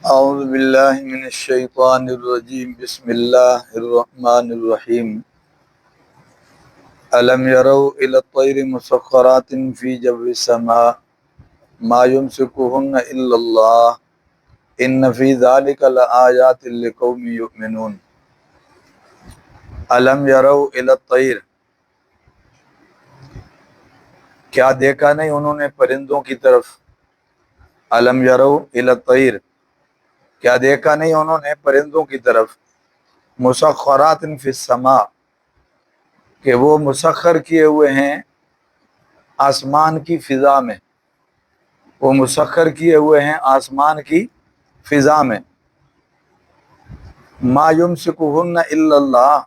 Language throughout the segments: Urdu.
اعوذ باللہ من الشیطان الرجیم بسم اللہ الرحمن الرحیم الم یروا الی الطیر مسخرات فی جو السماء ما یمسکہن الا اللہ ان فی ذلک لآیات لقوم یؤمنون۔ الم یروا الی الطیر، کیا دیکھا نہیں انہوں نے پرندوں کی طرف؟ الم یروا الی الطیر، کیا دیکھا نہیں انہوں نے پرندوں کی طرف؟ مسخرات فی السماء، کہ وہ مسخر کیے ہوئے ہیں آسمان کی فضا میں، وہ مسخر کیے ہوئے ہیں آسمان کی فضا میں۔ ما یمسکہن الا اللہ،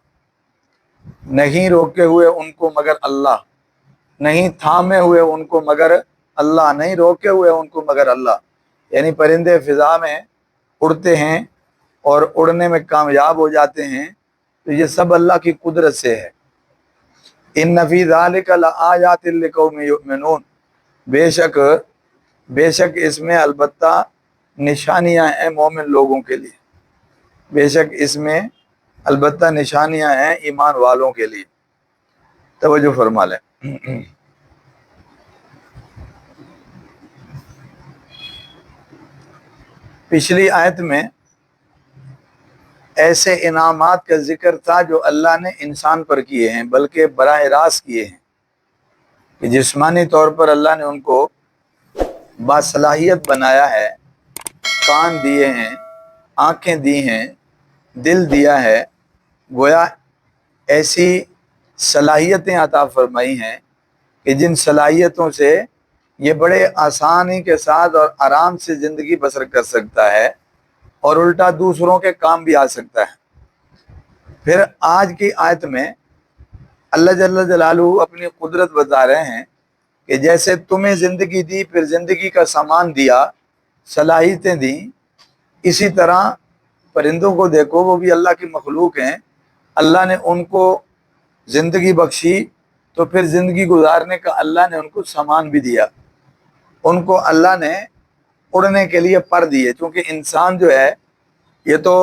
نہیں روکے ہوئے ان کو مگر اللہ، نہیں تھامے ہوئے ان کو مگر اللہ، نہیں روکے ہوئے ان کو مگر اللہ۔ یعنی پرندے فضا میں اڑتے ہیں اور اڑنے میں کامیاب ہو جاتے ہیں، تو یہ سب اللہ کی قدرت سے ہے۔ ان فی ذلک لآیات لقوم یؤمنون، بے شک اس میں البتہ نشانیاں ہیں مومن لوگوں کے لیے، بے شک اس میں البتہ نشانیاں ہیں ایمان والوں کے لیے۔ توجہ فرما لیں۔ پچھلی آیت میں ایسے انعامات کا ذکر تھا جو اللہ نے انسان پر کیے ہیں، بلکہ براہ راست کیے ہیں، کہ جسمانی طور پر اللہ نے ان کو باصلاحیت بنایا ہے، کان دیے ہیں، آنکھیں دی ہیں، دل دیا ہے، گویا ایسی صلاحیتیں عطا فرمائی ہیں کہ جن صلاحیتوں سے یہ بڑے آسانی کے ساتھ اور آرام سے زندگی بسر کر سکتا ہے، اور الٹا دوسروں کے کام بھی آ سکتا ہے۔ پھر آج کی آیت میں اللہ جل جلالہ اپنی قدرت بتا رہے ہیں کہ جیسے تمہیں زندگی دی، پھر زندگی کا سامان دیا، صلاحیتیں دیں، اسی طرح پرندوں کو دیکھو، وہ بھی اللہ کی مخلوق ہیں، اللہ نے ان کو زندگی بخشی، تو پھر زندگی گزارنے کا اللہ نے ان کو سامان بھی دیا، ان کو اللہ نے اڑنے کے لیے پر دیے۔ چونکہ انسان جو ہے یہ تو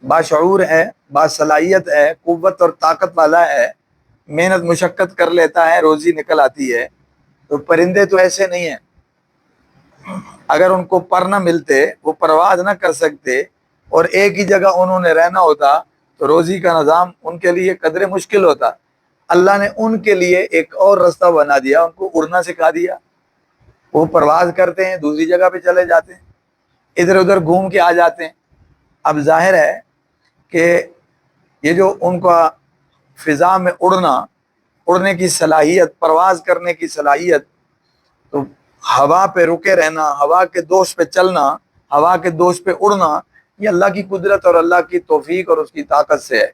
باشعور ہے، باصلاحیت ہے، قوت اور طاقت والا ہے، محنت مشقت کر لیتا ہے، روزی نکل آتی ہے، تو پرندے تو ایسے نہیں ہیں۔ اگر ان کو پر نہ ملتے، وہ پرواز نہ کر سکتے، اور ایک ہی جگہ انہوں نے رہنا ہوتا، تو روزی کا نظام ان کے لیے قدرے مشکل ہوتا۔ اللہ نے ان کے لیے ایک اور رستہ بنا دیا، ان کو اڑنا سکھا دیا، وہ پرواز کرتے ہیں، دوسری جگہ پہ چلے جاتے ہیں، ادھر ادھر گھوم کے آ جاتے ہیں۔ اب ظاہر ہے کہ یہ جو ان کا فضا میں اڑنے کی صلاحیت، پرواز کرنے کی صلاحیت، تو ہوا پہ رکے رہنا، ہوا کے دوش پہ چلنا، ہوا کے دوش پہ اڑنا، یہ اللہ کی قدرت اور اللہ کی توفیق اور اس کی طاقت سے ہے۔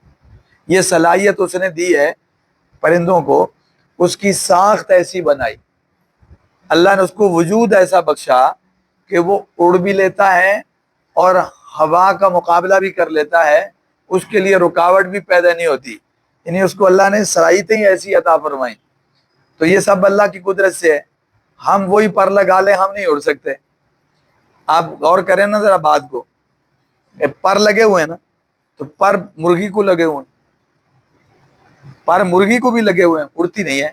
یہ صلاحیت اس نے دی ہے پرندوں کو، اس کی ساخت ایسی بنائی، اللہ نے اس کو وجود ایسا بخشا کہ وہ اڑ بھی لیتا ہے اور ہوا کا مقابلہ بھی کر لیتا ہے، اس کے لیے رکاوٹ بھی پیدا نہیں ہوتی، یعنی اس کو اللہ نے صلاحیتیں ایسی عطا فرمائیں۔ تو یہ سب اللہ کی قدرت سے ہے۔ ہم وہی پر لگا لیں، ہم نہیں اڑ سکتے۔ آپ غور کریں نا ذرا بات کو، پر لگے ہوئے ہیں نا، تو پر مرغی کو لگے ہوئے ہیں، پر مرغی کو بھی لگے ہوئے ہیں، اڑتی نہیں ہے۔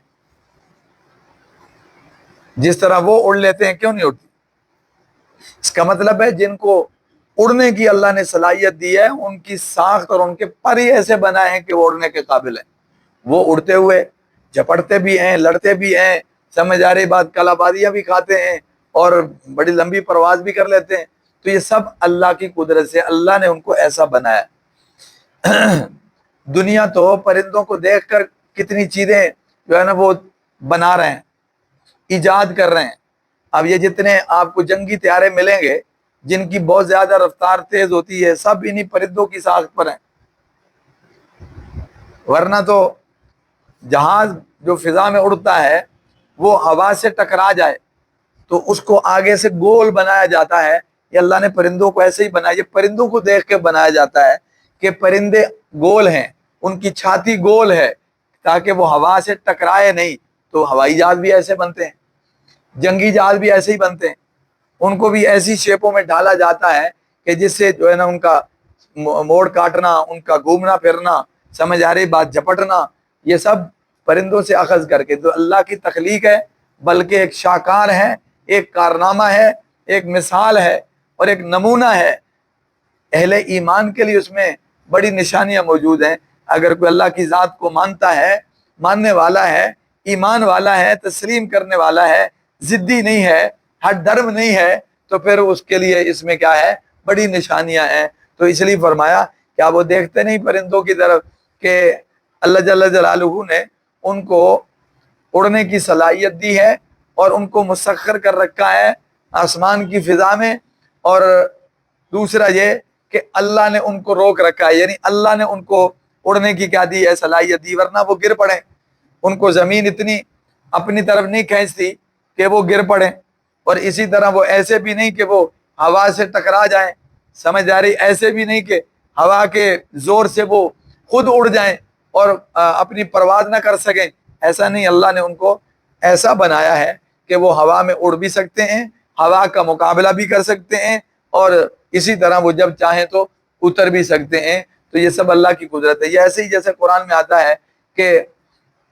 جس طرح وہ اڑ لیتے ہیں، کیوں نہیں اڑتی؟ اس کا مطلب ہے جن کو اڑنے کی اللہ نے صلاحیت دی ہے، ان کی ساخت اور ان کے پر ہی ایسے بنائے ہیں کہ وہ اڑنے کے قابل ہیں۔ وہ اڑتے ہوئے جھپٹتے بھی ہیں، لڑتے بھی ہیں، سمجھ آ رہی بات، کلابادیاں بھی کھاتے ہیں، اور بڑی لمبی پرواز بھی کر لیتے ہیں۔ تو یہ سب اللہ کی قدرت سے، اللہ نے ان کو ایسا بنایا۔ دنیا تو پرندوں کو دیکھ کر کتنی چیزیں جو ہے نا وہ بنا رہے ہیں، ایجاد کر رہے ہیں۔ اب یہ جتنے آپ کو جنگی طیارے ملیں گے جن کی بہت زیادہ رفتار تیز ہوتی ہے، سب انہی پرندوں کی ساخت پر ہیں۔ ورنہ تو جہاز جو فضا میں اڑتا ہے، وہ ہوا سے ٹکرا جائے تو اس کو آگے سے گول بنایا جاتا ہے۔ یہ اللہ نے پرندوں کو ایسے ہی بنایا، یہ پرندوں کو دیکھ کے بنایا جاتا ہے کہ پرندے گول ہیں، ان کی چھاتی گول ہے، تاکہ وہ ہوا سے ٹکرائے نہیں۔ تو ہوائی جہاز بھی ایسے بنتے ہیں، جنگی جہاز بھی ایسے ہی بنتے ہیں، ان کو بھی ایسی شیپوں میں ڈالا جاتا ہے کہ جس سے جو ہے نا ان کا موڑ کاٹنا، ان کا گھومنا پھرنا، سمجھ آ رہی بات، جھپٹنا، یہ سب پرندوں سے اخذ کر کے تو اللہ کی تخلیق ہے، بلکہ ایک شاہکار ہے، ایک کارنامہ ہے، ایک مثال ہے اور ایک نمونہ ہے۔ اہل ایمان کے لیے اس میں بڑی نشانیاں موجود ہیں۔ اگر کوئی اللہ کی ذات کو مانتا ہے، ماننے والا ہے، ایمان والا ہے، تسلیم کرنے والا ہے، ضدی نہیں ہے، ہٹ درم نہیں ہے، تو پھر اس کے لیے اس میں کیا ہے؟ بڑی نشانیاں ہیں۔ تو اس لیے فرمایا کیا وہ دیکھتے نہیں پرندوں کی طرف کہ اللہ جل جلالہ نے ان کو اڑنے کی صلاحیت دی ہے اور ان کو مسخر کر رکھا ہے آسمان کی فضا میں، اور دوسرا یہ کہ اللہ نے ان کو روک رکھا ہے، یعنی اللہ نے ان کو اڑنے کی کیا دی ہے؟ صلاحیت دی، ورنہ وہ گر پڑیں۔ ان کو زمین اتنی اپنی طرف نہیں کھینچتی کہ وہ گر پڑیں، اور اسی طرح وہ ایسے بھی نہیں کہ وہ ہوا سے ٹکرا جائیں، سمجھ آ رہی؟ ایسے بھی نہیں کہ ہوا کے زور سے وہ خود اڑ جائیں اور اپنی پرواز نہ کر سکیں، ایسا نہیں۔ اللہ نے ان کو ایسا بنایا ہے کہ وہ ہوا میں اڑ بھی سکتے ہیں، ہوا کا مقابلہ بھی کر سکتے ہیں، اور اسی طرح وہ جب چاہیں تو اتر بھی سکتے ہیں۔ تو یہ سب اللہ کی قدرت ہے۔ یہ ایسے ہی جیسے قرآن میں آتا ہے کہ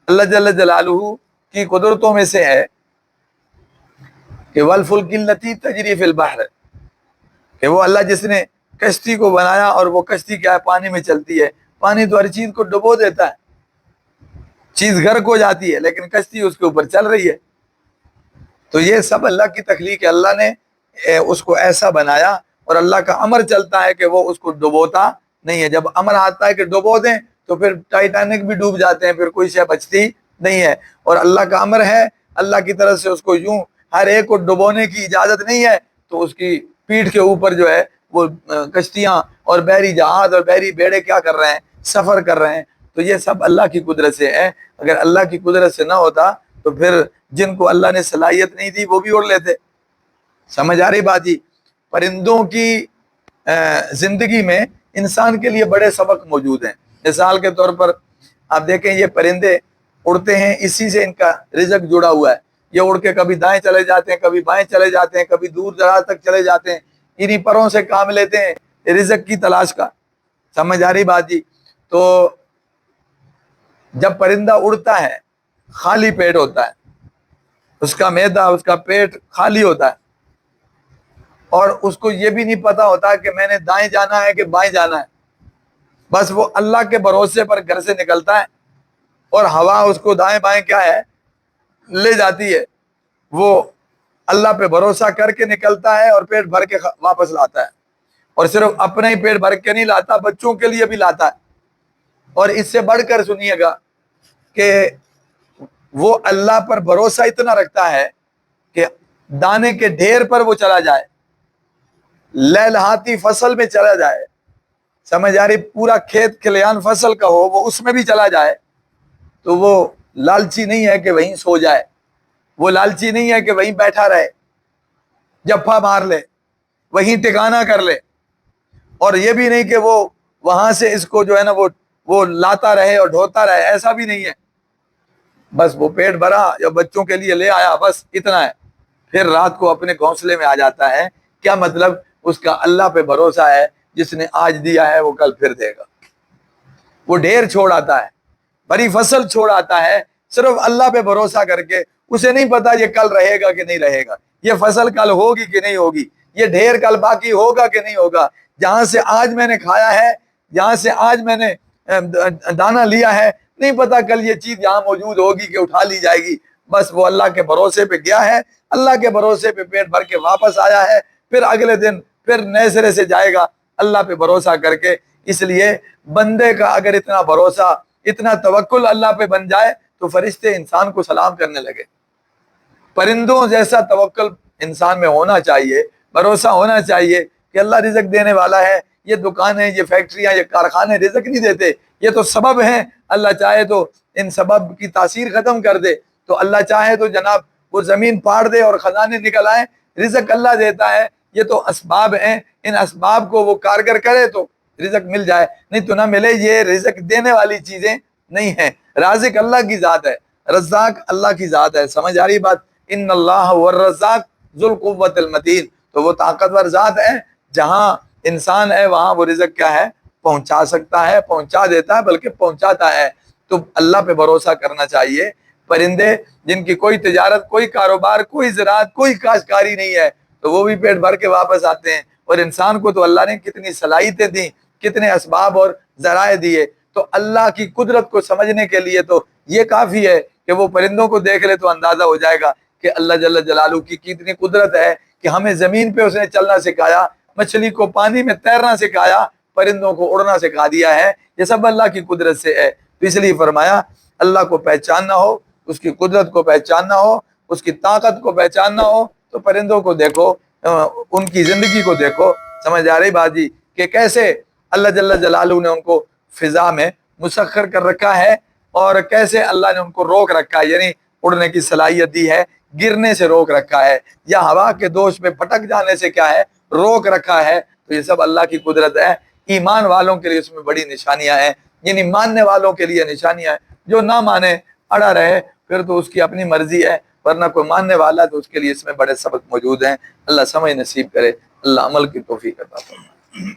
اللہ جل جلالہ کی قدرتوں میں سے ہے کہ والفلک التی تجری فی البحر، کہ وہ اللہ جس نے کشتی کو بنایا، اور وہ کشتی کیا ہے؟ پانی میں چلتی ہے۔ پانی تو ہر چیز کو ڈبو دیتا ہے، چیز غرق ہو جاتی ہے، لیکن کشتی اس کے اوپر چل رہی ہے۔ تو یہ سب اللہ کی تخلیق ہے۔ اللہ نے اس کو ایسا بنایا، اور اللہ کا امر چلتا ہے کہ وہ اس کو ڈبوتا نہیں ہے۔ جب امر آتا ہے کہ ڈبو دیں تو پھر ٹائٹینک بھی ڈوب جاتے ہیں، پھر کوئی شے بچتی نہیں ہے۔ اور اللہ کا امر ہے، اللہ کی طرف سے اس کو یوں ہر ایک کو ڈبونے کی اجازت نہیں ہے، تو اس کی پیٹھ کے اوپر جو ہے وہ کشتیاں اور بحری جہاز اور بحری بیڑے کیا کر رہے ہیں؟ سفر کر رہے ہیں۔ تو یہ سب اللہ کی قدرت سے ہے۔ اگر اللہ کی قدرت سے نہ ہوتا تو پھر جن کو اللہ نے صلاحیت نہیں دی وہ بھی اڑ لیتے۔ سمجھ آ رہی بات؟ جی، پرندوں کی زندگی میں انسان کے لیے بڑے سبق موجود ہیں۔ مثال کے طور پر آپ دیکھیں، یہ پرندے اڑتے ہیں، اسی سے ان کا رزق جڑا ہوا ہے۔ یہ اڑ کے کبھی دائیں چلے جاتے ہیں، کبھی بائیں چلے جاتے ہیں، کبھی دور دراز تک چلے جاتے ہیں، انہی پروں سے کام لیتے ہیں رزق کی تلاش کا۔ سمجھ آ رہی بات؟ جی، تو جب پرندہ اڑتا ہے خالی پیٹ ہوتا ہے، اس کا معدہ، اس کا پیٹ خالی ہوتا ہے، اور اس کو یہ بھی نہیں پتا ہوتا کہ میں نے دائیں جانا ہے کہ بائیں جانا ہے۔ بس وہ اللہ کے بھروسے پر گھر سے نکلتا ہے، اور ہوا اس کو دائیں بائیں کیا ہے؟ لے جاتی ہے۔ وہ اللہ پہ بھروسہ کر کے نکلتا ہے اور پیٹ بھر کے واپس لاتا ہے، اور صرف اپنے ہی پیٹ بھر کے نہیں لاتا، بچوں کے لیے بھی لاتا ہے۔ اور اس سے بڑھ کر سنیے گا کہ وہ اللہ پر بھروسہ اتنا رکھتا ہے کہ دانے کے ڈھیر پر وہ چلا جائے، لہلہاتی فصل میں چلا جائے، سمجھ آ رہی؟ پورا کھیت کھلیان فصل کا ہو، وہ اس میں بھی چلا جائے، تو وہ لالچی نہیں ہے کہ وہیں سو جائے، وہ لالچی نہیں ہے کہ وہیں بیٹھا رہے، جپا مار لے، وہیں ٹکانا کر لے، اور یہ بھی نہیں کہ وہ وہاں سے اس کو جو ہے نا وہ لاتا رہے اور ڈھوتا رہے، ایسا بھی نہیں ہے۔ بس وہ پیٹ بھرا یا بچوں کے لیے لے آیا، بس اتنا ہے، پھر رات کو اپنے گھونسلے میں آ جاتا ہے۔ کیا مطلب؟ اس کا اللہ پہ بھروسہ ہے، جس نے آج دیا ہے وہ کل پھر دے گا۔ وہ ڈھیر چھوڑ آتا ہے، بڑی فصل چھوڑ آتا ہے، صرف اللہ پہ بھروسہ کر کے۔ اسے نہیں پتا یہ کل رہے گا کہ نہیں رہے گا، یہ فصل کل ہوگی کہ نہیں ہوگی، یہ ڈھیر کل باقی ہوگا کہ نہیں ہوگا۔ جہاں سے آج میں نے کھایا ہے، جہاں سے آج میں نے دانا لیا ہے، نہیں پتا کل یہ چیز یہاں موجود ہوگی کہ اٹھا لی جائے گی۔ بس وہ اللہ کے بھروسے پہ گیا ہے، اللہ کے بھروسے پہ پیٹ بھر کے واپس آیا ہے، پھر اگلے دن پھر نئے سرے سے جائے گا اللہ پہ بھروسہ کر کے۔ اس لیے بندے کا اگر اتنا بھروسہ، اتنا توکل اللہ پہ بن جائے تو فرشتے انسان کو سلام کرنے لگے۔ پرندوں جیسا توکل انسان میں ہونا چاہیے، بھروسہ ہونا چاہیے کہ اللہ رزق دینے والا ہے۔ یہ دکانیں، یہ فیکٹریاں، یہ کارخانے رزق نہیں دیتے، یہ تو سبب ہیں۔ اللہ چاہے تو ان سبب کی تاثیر ختم کر دے، تو اللہ چاہے تو جناب وہ زمین پاڑ دے اور خزانے نکل آئیں۔ رزق اللہ دیتا ہے، یہ تو اسباب ہیں، ان اسباب کو وہ کارگر کرے تو رزق مل جائے، نہیں تو نہ ملے۔ یہ رزق دینے والی چیزیں نہیں ہیں، رازق اللہ کی ذات ہے، رزاق اللہ کی ذات ہے۔ سمجھ آ رہی بات؟ ان اللہ هو الرزاق ذو القوۃ المتین۔ تو وہ طاقتور ذات ہے، جہاں انسان ہے وہاں وہ رزق کیا ہے، پہنچا سکتا ہے، پہنچا دیتا ہے، بلکہ پہنچاتا ہے۔ تو اللہ پہ بھروسہ کرنا چاہیے۔ پرندے جن کی کوئی تجارت، کوئی کاروبار، کوئی زراعت، کوئی کاشتکاری نہیں ہے، تو وہ بھی پیٹ بھر کے واپس آتے ہیں۔ اور انسان کو تو اللہ نے کتنی صلاحیتیں دی، کتنے اسباب اور ذرائع دیے، تو اللہ کی قدرت کو سمجھنے کے لیے تو یہ کافی ہے کہ وہ پرندوں کو دیکھ لے تو اندازہ ہو جائے گا کہ اللہ جل جلالہ کی کتنی قدرت ہے کہ ہمیں زمین پہ اس نے چلنا سکھایا، مچھلی کو پانی میں تیرنا سکھایا، پرندوں کو اڑنا سکھا دیا ہے۔ یہ سب اللہ کی قدرت سے ہے۔ تو اس لیے فرمایا اللہ کو پہچاننا ہو، اس کی قدرت کو پہچاننا ہو، اس کی طاقت کو پہچاننا ہو، تو پرندوں کو دیکھو، ان کی زندگی کو دیکھو۔ سمجھ آ رہی بات جی کہ کیسے اللہ جل جلالہ نے ان کو فضا میں مسخر کر رکھا ہے، اور کیسے اللہ نے ان کو روک رکھا ہے، یعنی اڑنے کی صلاحیت دی ہے، گرنے سے روک رکھا ہے، یا ہوا کے دوش میں پھٹک جانے سے کیا ہے، روک رکھا ہے۔ تو یہ سب اللہ کی قدرت ہے۔ ایمان والوں کے لیے اس میں بڑی نشانیاں ہیں، یعنی ماننے والوں کے لیے نشانیاں ہیں۔ جو نہ مانے، اڑا رہے، پھر تو اس کی اپنی مرضی ہے، ورنہ کوئی ماننے والا تو اس کے لیے اس میں بڑے سبق موجود ہیں۔ اللہ سمجھ نصیب کرے، اللہ عمل کی توفیق عطا فرمائے۔